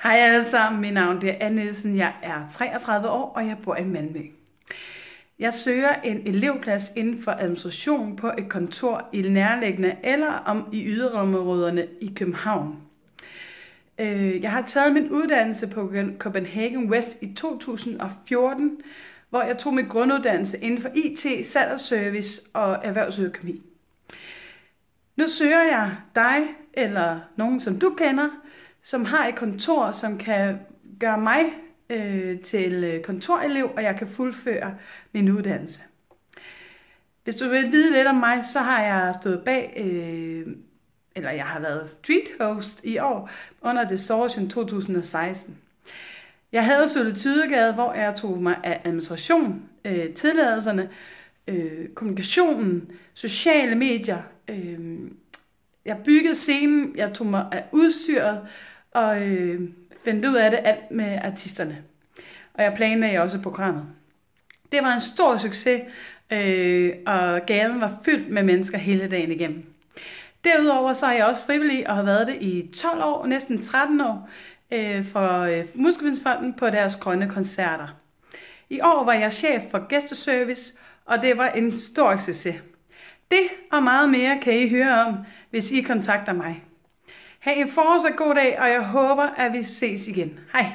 Hej alle sammen, mit navn er Anne Nielsen, jeg er 33 år, og jeg bor i Malmø. Jeg søger en elevplads inden for administration på et kontor i nærliggende eller i yderområderne i København. Jeg har taget min uddannelse på Copenhagen West i 2014, hvor jeg tog min grunduddannelse inden for IT, salg og service og erhvervsøkonomi. Nu søger jeg dig eller nogen, som du kender, som har et kontor, som kan gøre mig til kontorelev, og jeg kan fuldføre min uddannelse. Hvis du vil vide lidt om mig, så har jeg stået bag, eller jeg har været street host i år under Distortion 2016. Jeg havde Solitude, hvor jeg tog mig af administration, tilladelserne, kommunikationen, sociale medier. Jeg byggede scenen, jeg tog mig af udstyret og fandt ud af det alt med artisterne. Og jeg planlagde også programmet. Det var en stor succes, og gaden var fyldt med mennesker hele dagen igennem. Derudover så er jeg også frivillig og har været det i 12 år, næsten 13 år, for Muskelsvindfonden på deres grønne koncerter. I år var jeg chef for gæsteservice, og det var en stor succes. Det og meget mere kan I høre om, hvis I kontakter mig. Ha' en fortsat god dag, og jeg håber, at vi ses igen. Hej!